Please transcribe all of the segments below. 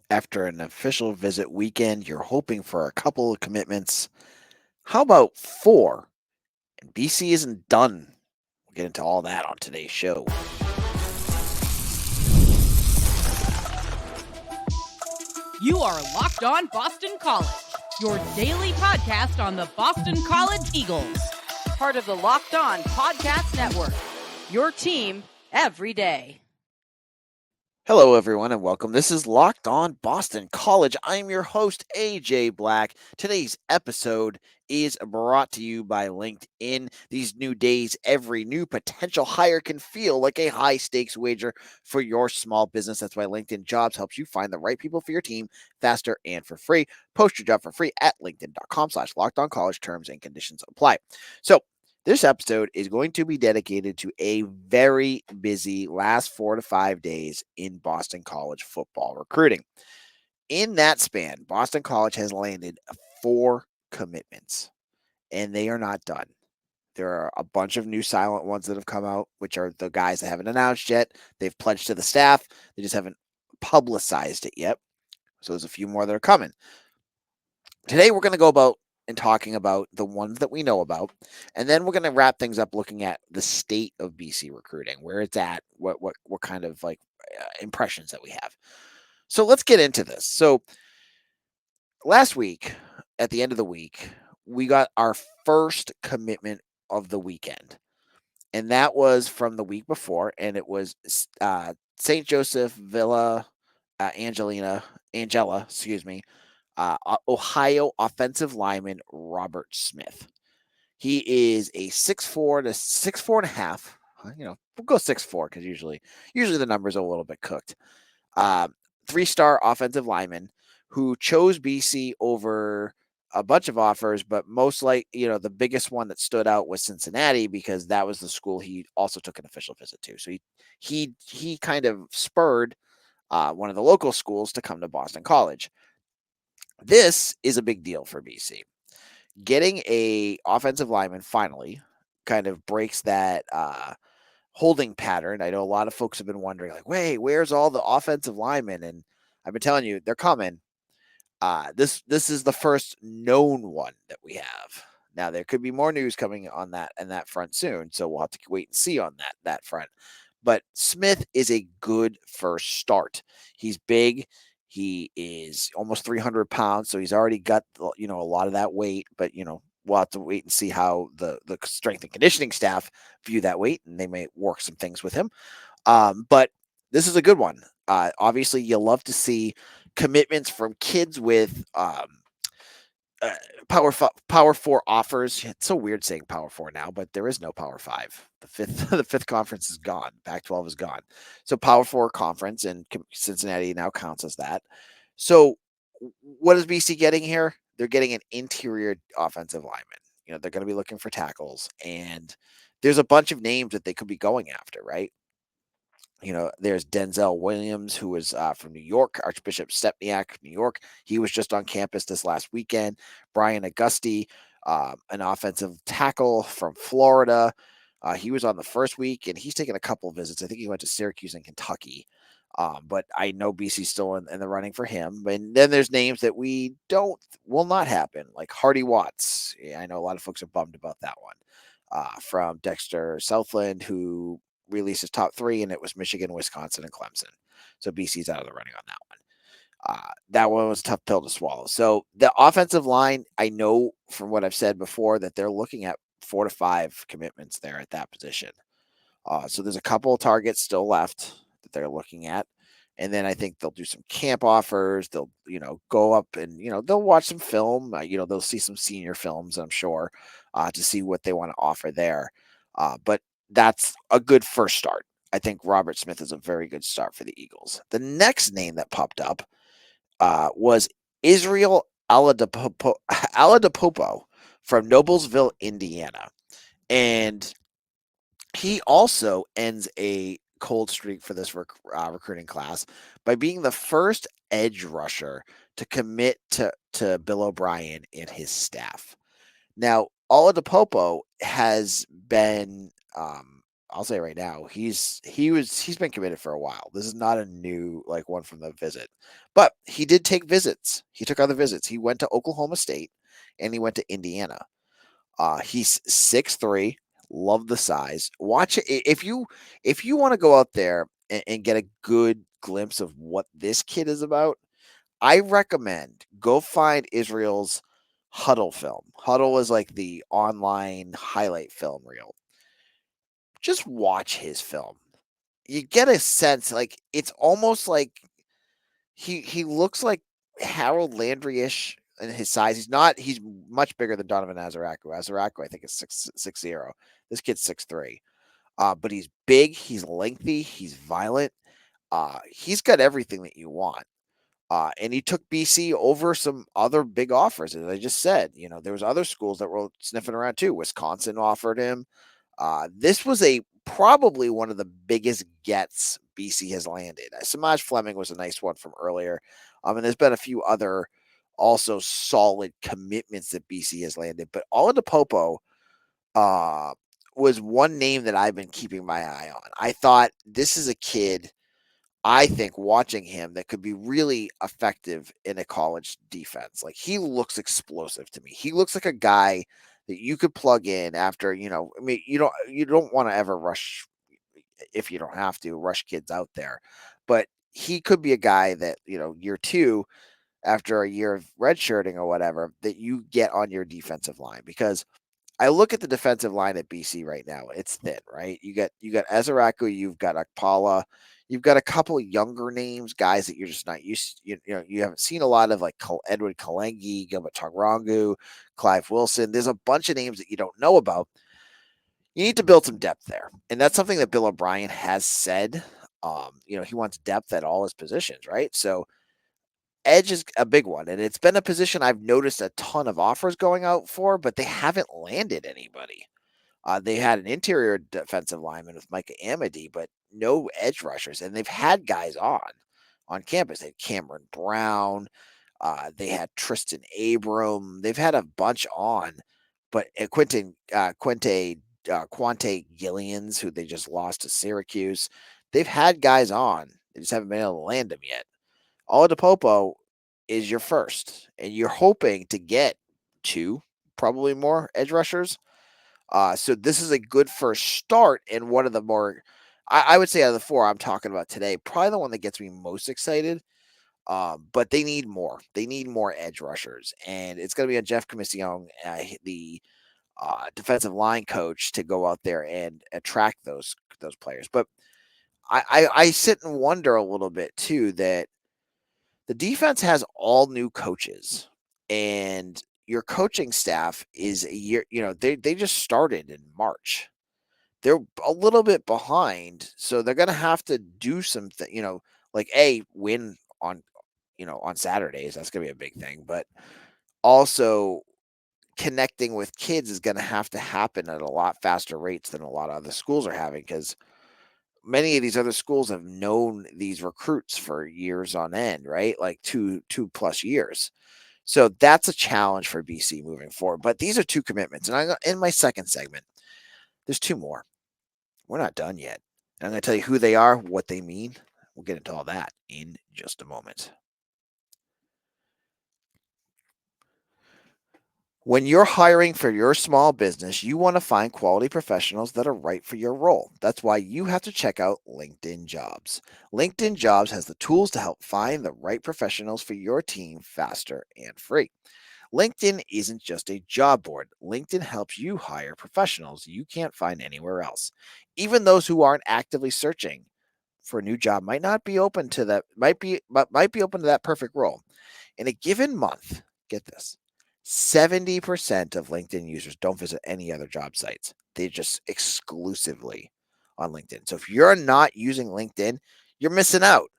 After an official visit weekend, you're hoping for a couple of commitments. How about four? And BC isn't done. We'll get into all that on today's show. You are Locked On Boston College, your daily podcast on the Boston College Eagles. Part of the Locked On Podcast Network, your team every day. Hello, everyone, and welcome. This is Locked On Boston College. I'm your host, AJ Black. Today's episode is brought to you by LinkedIn. These new days, every new potential hire can feel like a high stakes wager for your small business. That's why LinkedIn Jobs helps you find the right people for your team faster and for free. Post your job for free at linkedin.com/lockedoncollege. Terms and conditions apply. So, this episode is going to be dedicated to a very busy last 4 to 5 days in Boston College football recruiting. In that span, Boston College has landed 4 commitments, and they are not done. There are a bunch of new silent ones that have come out, which are the guys that haven't announced yet. They've pledged to the staff. They just haven't publicized it yet. So there's a few more that are coming. Today, we're going to go about and talking about the ones that we know about, and then we're going to wrap things up looking at the state of BC recruiting, where it's at, what kind of impressions that we have. So let's get into this. So last week, at the end of the week, we got our first commitment of the weekend, and that was from the week before, and it was St. Joseph Villa Angela, excuse me, Ohio offensive lineman Robert Smith. He is a 6'4" to 6'4.5". We'll go 6'4" because usually the numbers are a little bit cooked. 3-star offensive lineman who chose BC over a bunch of offers, but most the biggest one that stood out was Cincinnati because that was the school he also took an official visit to. So he kind of spurred one of the local schools to come to Boston College. This is a big deal for BC. Getting a offensive lineman finally kind of breaks that holding pattern. I know a lot of folks have been wondering, like, wait, where's all the offensive linemen? And I've been telling you, they're coming. This is the first known one that we have. Now there could be more news coming on that front soon, so we'll have to wait and see on that front. But Smith is a good first start. He's big. He is almost 300 pounds, so he's already got a lot of that weight. But we'll have to wait and see how the strength and conditioning staff view that weight, and they may work some things with him. But this is a good one. Obviously, you love to see commitments from kids with Power 4 offers. It's so weird saying Power 4 now, but there is no Power 5. The fifth conference is gone. Pac-12 is gone. So Power 4 conference, and Cincinnati now counts as that. So what is BC getting here? They're getting an interior offensive lineman. They're going to be looking for tackles, and there's a bunch of names that they could be going after, right? There's Denzel Williams, who is from New York, Archbishop Stepniak, New York. He was just on campus this last weekend. Brian Augusti, an offensive tackle from Florida. He was on the first week, and he's taken a couple of visits. I think he went to Syracuse and Kentucky. But I know BC's still in the running for him. And then there's names that will not happen, like Hardy Watts. Yeah, I know a lot of folks are bummed about that one. From Dexter Southland, who released his top 3, and it was Michigan, Wisconsin, and Clemson. So BC's out of the running on that one. That one was a tough pill to swallow. So the offensive line, I know from what I've said before that they're looking at 4 to 5 commitments there at that position. So there's a couple of targets still left that they're looking at. And then I think they'll do some camp offers. They'll, go up and, they'll watch some film. They'll see some senior films, I'm sure, to see what they want to offer there. But that's a good first start. I think Robert Smith is a very good start for the Eagles. The next name that popped up was Israel Oladipupo from Noblesville, Indiana. And he also ends a cold streak for this recruiting class by being the first edge rusher to commit to Bill O'Brien and his staff. Now, Oladipupo has been I'll say right now, he's been committed for a while. This is not a new like one from the visit, but he did take visits. He took other visits. He went to Oklahoma State and he went to Indiana. He's 6'3", love the size. Watch it if you want to go out there and get a good glimpse of what this kid is about. I recommend go find Israel's Huddle film. Huddle is like the online highlight film reel. Just watch his film. You get a sense like it's almost like he looks like Harold Landry-ish in his size. He's much bigger than Donovan Azaraku. Azaraku, I think, is 6'0". This kid's 6'3". But he's big, he's lengthy, he's violent. He's got everything that you want. And he took BC over some other big offers, as I just said. There was other schools that were sniffing around too. Wisconsin offered him. This was probably one of the biggest gets BC has landed. Samaj Fleming was a nice one from earlier. And there's been a few other also solid commitments that BC has landed. But Oladipupo was one name that I've been keeping my eye on. I thought this is a kid, I think, watching him that could be really effective in a college defense. Like, he looks explosive to me. He looks like a guy that you could plug in after, I mean, you don't want to ever rush, if you don't have to rush kids out there, but he could be a guy that, year two, after a year of redshirting or whatever, that you get on your defensive line. Because I look at the defensive line at BC right now. It's thin, right? You got Ezeraku, you've got Akpala, you've got a couple of younger names, guys that you're just not used. You haven't seen a lot of, like Edward Kalengi, Gilbert Tongrangu, Clive Wilson. There's a bunch of names that you don't know about. You need to build some depth there, and that's something that Bill O'Brien has said. He wants depth at all his positions, right? So edge is a big one, and it's been a position I've noticed a ton of offers going out for, but they haven't landed anybody. They had an interior defensive lineman with Micah Amity, but no edge rushers, and they've had guys on campus. They had Cameron Brown, they had Tristan Abram, they've had a bunch on, but Quante Gillians, who they just lost to Syracuse, they've had guys on. They just haven't been able to land them yet. Oladipopo is your first, and you're hoping to get two, probably more edge rushers. So this is a good first start, and one of the more, I would say, out of the four I'm talking about today, probably the one that gets me most excited. But they need more. They need more edge rushers, and it's going to be on Jeff Commission, the defensive line coach, to go out there and attract those players. But I sit and wonder a little bit too that the defense has all new coaches, and your coaching staff is a year, they just started in March. They're a little bit behind, so they're going to have to do something, like win on Saturdays. That's going to be a big thing, but also connecting with kids is going to have to happen at a lot faster rates than a lot of other schools are having, because many of these other schools have known these recruits for years on end, right? Like two plus years. So that's a challenge for BC moving forward. But these are two commitments. And in my second segment, there's two more. We're not done yet. And I'm going to tell you who they are, what they mean. We'll get into all that in just a moment. When you're hiring for your small business, you want to find quality professionals that are right for your role. That's why you have to check out LinkedIn Jobs. LinkedIn Jobs has the tools to help find the right professionals for your team faster and free. LinkedIn isn't just a job board. LinkedIn helps you hire professionals you can't find anywhere else. Even those who aren't actively searching for a new job might be open to that perfect role. In a given month, get this, 70% of LinkedIn users don't visit any other job sites. They just exclusively on LinkedIn. So if you're not using LinkedIn, you're missing out.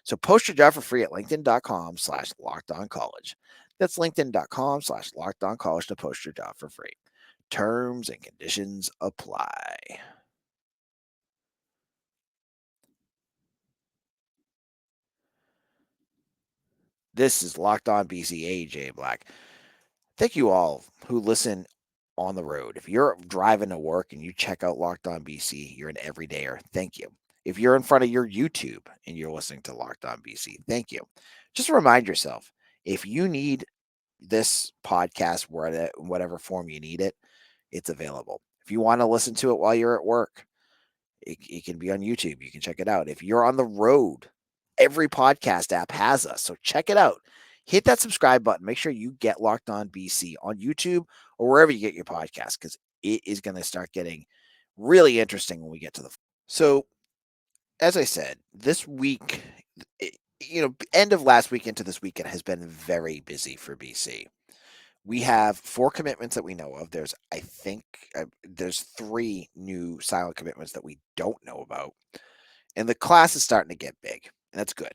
So post your job for free at linkedin.com/lockedoncollege. That's linkedin.com/lockedoncollege to post your job for free. Terms and conditions apply. This is Locked On BC, AJ Black. Thank you all who listen on the road. If you're driving to work and you check out Locked On BC, you're an everydayer. Thank you. If you're in front of your YouTube and you're listening to Locked On BC, thank you. Just remind yourself, if you need this podcast, whatever form you need it, it's available. If you want to listen to it while you're at work, it can be on YouTube. You can check it out. If you're on the road, every podcast app has us. So check it out. Hit that subscribe button. Make sure you get Locked On BC on YouTube or wherever you get your podcast, because it is going to start getting really interesting when we get to the. So, as I said, this week, end of last week into this weekend has been very busy for BC. We have 4 commitments that we know of. I think, there's 3 new silent commitments that we don't know about, and the class is starting to get big, and that's good.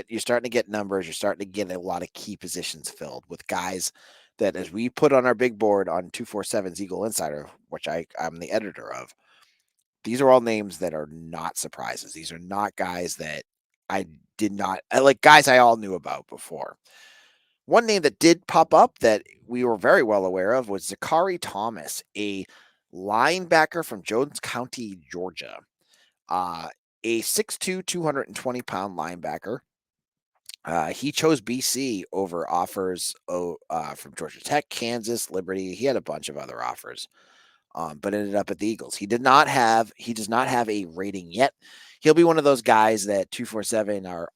You're starting to get numbers. You're starting to get a lot of key positions filled with guys that, as we put on our big board on 247's Eagle Insider, which I'm the editor of. These are all names that are not surprises. These are not guys that guys I all knew about before. One name that did pop up that we were very well aware of was Zacari Thomas, a linebacker from Jones County, Georgia. A 6'2", 220-pound linebacker. He chose BC over offers from Georgia Tech, Kansas, Liberty. He had a bunch of other offers, but ended up at the Eagles. He does not have a rating yet. He'll be one of those guys that 247, our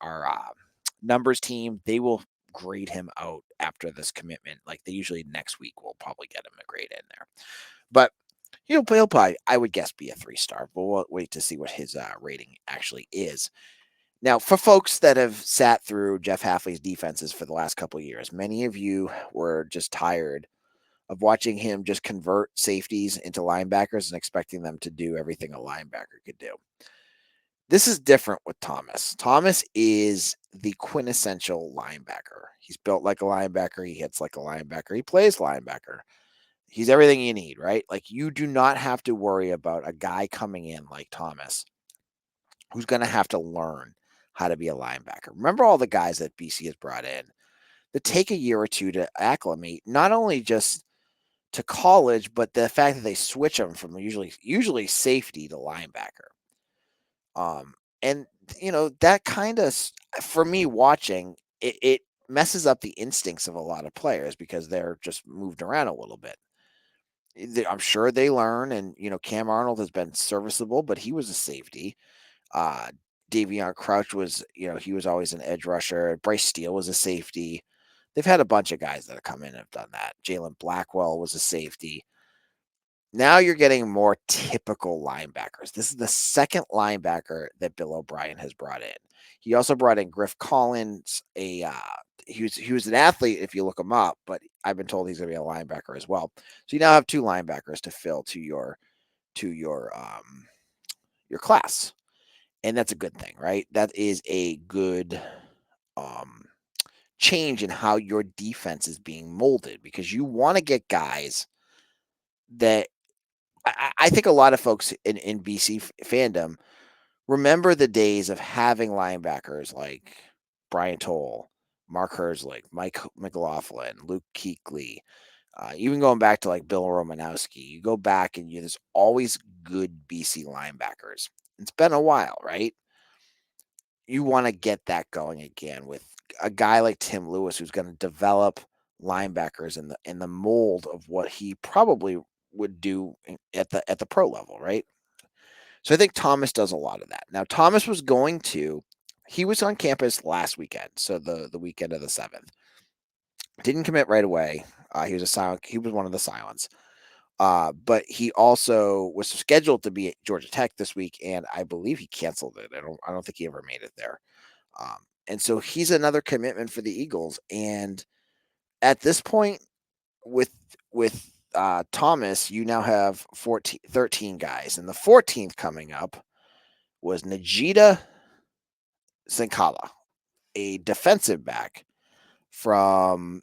numbers team, they will grade him out after this commitment. Like they usually next week will probably get him a grade in there. But he'll probably, I would guess, be a 3-star. But we'll wait to see what his rating actually is. Now, for folks that have sat through Jeff Hafley's defenses for the last couple of years, many of you were just tired of watching him just convert safeties into linebackers and expecting them to do everything a linebacker could do. This is different with Thomas. Thomas is the quintessential linebacker. He's built like a linebacker. He hits like a linebacker. He plays linebacker. He's everything you need, right? Like, you do not have to worry about a guy coming in like Thomas who's going to have to learn how to be a linebacker. Remember all the guys that BC has brought in that take a year or two to acclimate, not only just to college, but the fact that they switch them from usually safety to linebacker. And that kind of, for me watching it messes up the instincts of a lot of players because they're just moved around a little bit. I'm sure they learn, and Cam Arnold has been serviceable, but he was a safety. Uh, Davion Crouch was, he was always an edge rusher. Bryce Steele was a safety. They've had a bunch of guys that have come in and have done that. Jalen Blackwell was a safety. Now you're getting more typical linebackers. This is the second linebacker that Bill O'Brien has brought in. He also brought in Griff Collins. He was an athlete if you look him up, but I've been told he's going to be a linebacker as well. So you now have 2 linebackers to fill to your class, and that's a good thing, right? That is a good change in how your defense is being molded, because you want to get guys that I think a lot of folks in BC fandom remember the days of having linebackers like Brian Toll, Mark Herzlich, Mike McLaughlin, Luke Kuechly, even going back to like Bill Romanowski. You go back and there's always good BC linebackers. It's been a while, right? You want to get that going again with a guy like Tim Lewis, who's going to develop linebackers in the mold of what he probably would do at the pro level, right? So I think Thomas does a lot of that. Now, Thomas he was on campus last weekend, so the weekend of the 7th. Didn't commit right away. He was one of the silents. But he also was scheduled to be at Georgia Tech this week, and I believe he canceled it. I don't think he ever made it there. And so he's another commitment for the Eagles. And at this point, with Thomas, you now have 13 guys, and the 14th coming up was Njita Sinkala, a defensive back from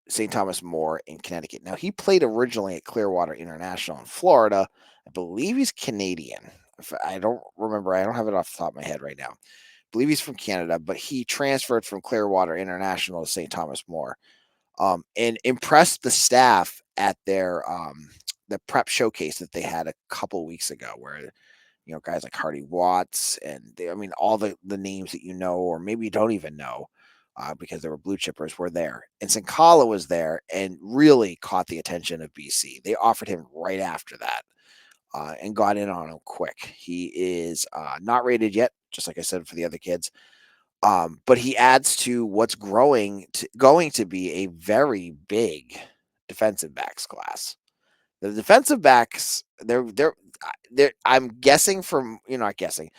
St. Thomas More in Connecticut. Now, he played originally at Clearwater International in Florida. I believe he's Canadian. I don't remember. I don't have it off the top of my head right now. I believe he's from Canada, but he transferred from Clearwater International to St. Thomas More, and impressed the staff at their the prep showcase that they had a couple weeks ago, where guys like Hardy Watts and all the names that or maybe you don't even know, because they were blue chippers were there, and Sinkala was there and really caught the attention of BC. They offered him right after that, and got in on him quick. He is not rated yet, just like I said for the other kids. But he adds to what's going to be a very big defensive backs class. The defensive backs, I'm guessing from not guessing.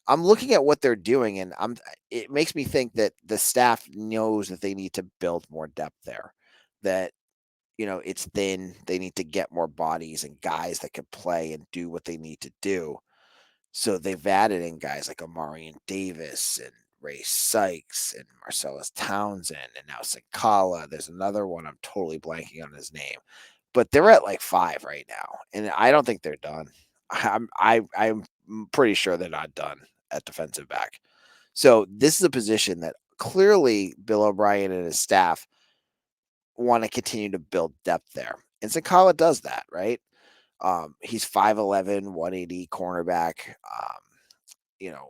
I'm looking at what they're doing, and it makes me think that the staff knows that they need to build more depth there. That it's thin. They need to get more bodies and guys that can play and do what they need to do. So they've added in guys like Amarian Davis and Ray Sykes and Marcellus Townsend and now Sinkala. There's another one I'm totally blanking on his name, but they're at like 5 right now, and I don't think they're done. I'm pretty sure they're not done at defensive back. So this is a position that clearly Bill O'Brien and his staff want to continue to build depth there, and Sinkala does that, right? He's 5'11", 180 cornerback. You know,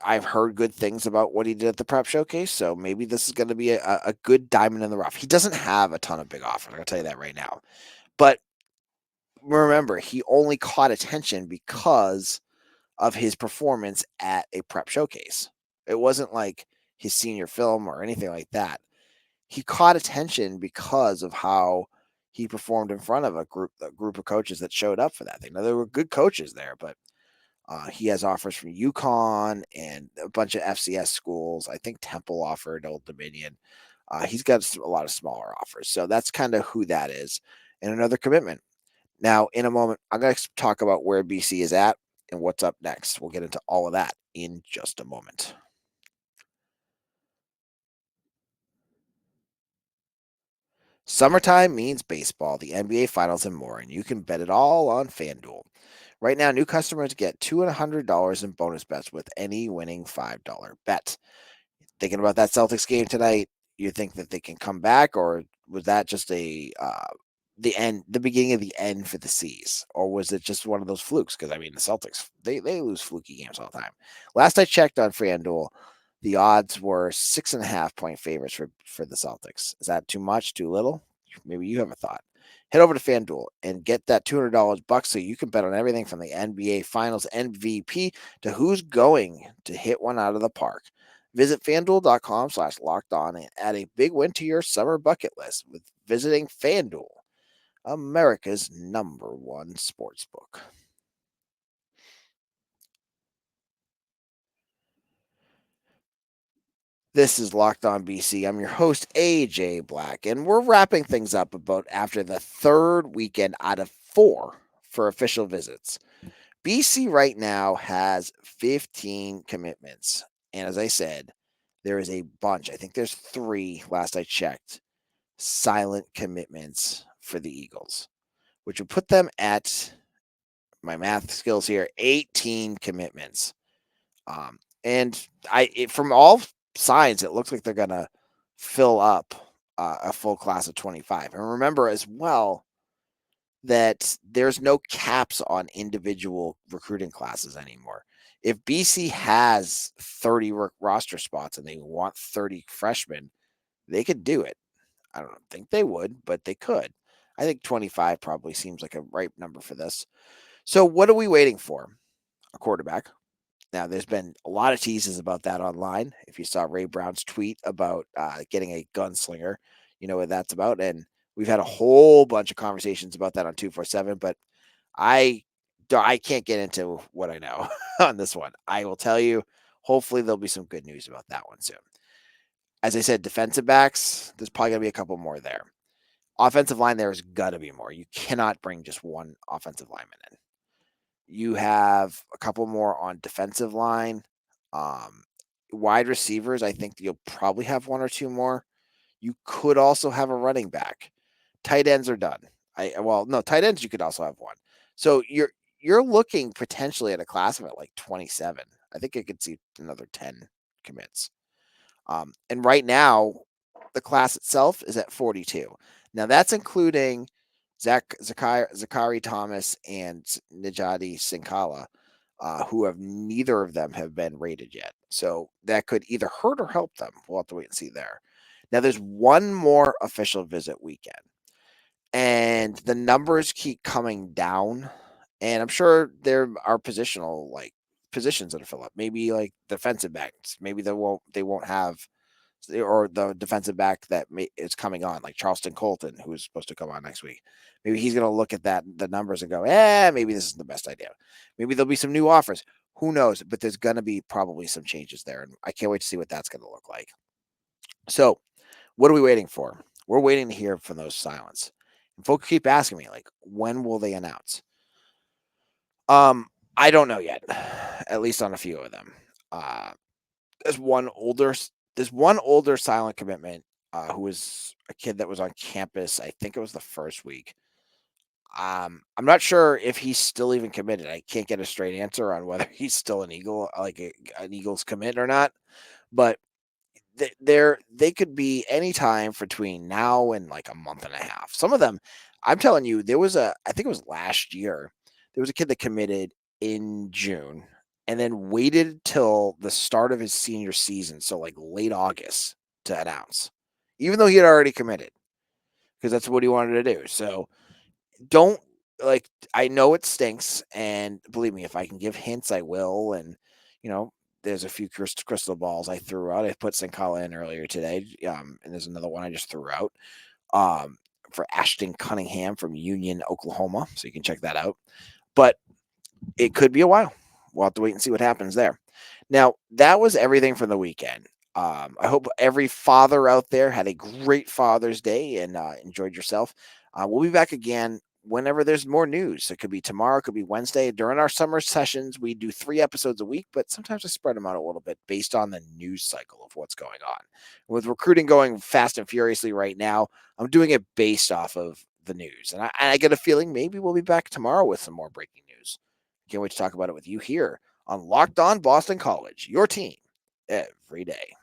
I've heard good things about what he did at the prep showcase, so maybe this is going to be a good diamond in the rough. He doesn't have a ton of big offers, I'm going to tell you that right now. But remember, he only caught attention because of his performance at a prep showcase. It wasn't like his senior film or anything like that. He caught attention because of how he performed in front of a group of coaches that showed up for that thing. Now, there were good coaches there, but he has offers from UConn and a bunch of FCS schools. I think Temple offered Old Dominion. He's got a lot of smaller offers. So that's kind of who that is. And another commitment. Now, in a moment, I'm going to talk about where BC is at and what's up next. We'll get into all of that in just a moment. Summertime means baseball, the NBA Finals, and more, and you can bet it all on FanDuel. Right now, new customers get $200 in bonus bets with any winning $5 bet. Thinking about that Celtics game tonight, you think that they can come back, or was that just the beginning of the end for the C's, or was it just one of those flukes? Because the Celtics they lose fluky games all the time. Last I checked on FanDuel, the odds were 6.5 point favorites for the Celtics. Is that too much? Too little? Maybe you have a thought. Head over to FanDuel and get that $200 bucks so you can bet on everything from the NBA Finals MVP to who's going to hit one out of the park. Visit fanduel.com/locked on and add a big win to your summer bucket list with visiting FanDuel, America's #1 sportsbook. This is Locked On BC. I'm your host, AJ Black, and we're wrapping things up about after the third weekend out of 4 for official visits. BC right now has 15 commitments. And as I said, there is a bunch. I think there's 3, last I checked, silent commitments for the Eagles, which would put them at, my math skills here, 18 commitments. And from all signs, it looks like they're going to fill up a full class of 25. And remember as well that there's no caps on individual recruiting classes anymore. If BC has 30 roster spots and they want 30 freshmen, they could do it. I don't think they would, but they could. I think 25 probably seems like a right number for this. So what are we waiting for? A quarterback. Now, there's been a lot of teases about that online. If you saw Ray Brown's tweet about getting a gunslinger, you know what that's about. And we've had a whole bunch of conversations about that on 247, but I can't get into what I know on this one. I will tell you, hopefully there'll be some good news about that one soon. As I said, defensive backs, there's probably going to be a couple more there. Offensive line, there's got to be more. You cannot bring just one offensive lineman in. You have a couple more on defensive line. Wide receivers, I think you'll probably have 1 or 2 more. You could also have a running back. Tight ends are done. Tight ends you could also have 1. So you're looking potentially at a class of like 27. I think I could see another 10 commits. And right now, the class itself is at 42. Now that's including Zacari Thomas and Njita Sinkala, who have neither of them have been rated yet. So that could either hurt or help them. We'll have to wait and see there. Now, there's one more official visit weekend, and the numbers keep coming down. And I'm sure there are positions that'll fill up. Maybe like defensive backs. Maybe they won't have, or the defensive back that is coming on, like Charleston Colton, who's supposed to come on next week. Maybe he's going to look at the numbers and go, maybe this is the best idea. Maybe there'll be some new offers. Who knows? But there's going to be probably some changes there, and I can't wait to see what that's going to look like. So, what are we waiting for? We're waiting to hear from those silents. And folks keep asking me, like, when will they announce? I don't know yet. At least on a few of them. Uh, there's one older silent commitment who was a kid that was on campus. I think it was the first week. I'm not sure if he's still even committed. I can't get a straight answer on whether he's still an Eagle, like an Eagles commit or not. But they could be any time between now and like a month and a half. Some of them, I'm telling you, I think it was last year, there was a kid that committed in June and then waited till the start of his senior season, so like late August, to announce, even though he had already committed, because that's what he wanted to do. So don't, like, I know it stinks, and believe me, if I can give hints, I will. And you know, there's a few crystal balls I threw out. I put Sinkala in earlier today, and there's another one I just threw out for Ashton Cunningham from Union, Oklahoma. So you can check that out. But it could be a while. We'll have to wait and see what happens there. Now, that was everything from the weekend. I hope every father out there had a great Father's Day and enjoyed yourself. We'll be back again whenever there's more news. It could be tomorrow, it could be Wednesday. During our summer sessions, we do 3 episodes a week, but sometimes I spread them out a little bit based on the news cycle of what's going on. With recruiting going fast and furiously right now, I'm doing it based off of the news. And I get a feeling maybe we'll be back tomorrow with some more breaking news. Can't wait to talk about it with you here on Locked On Boston College, your team every day.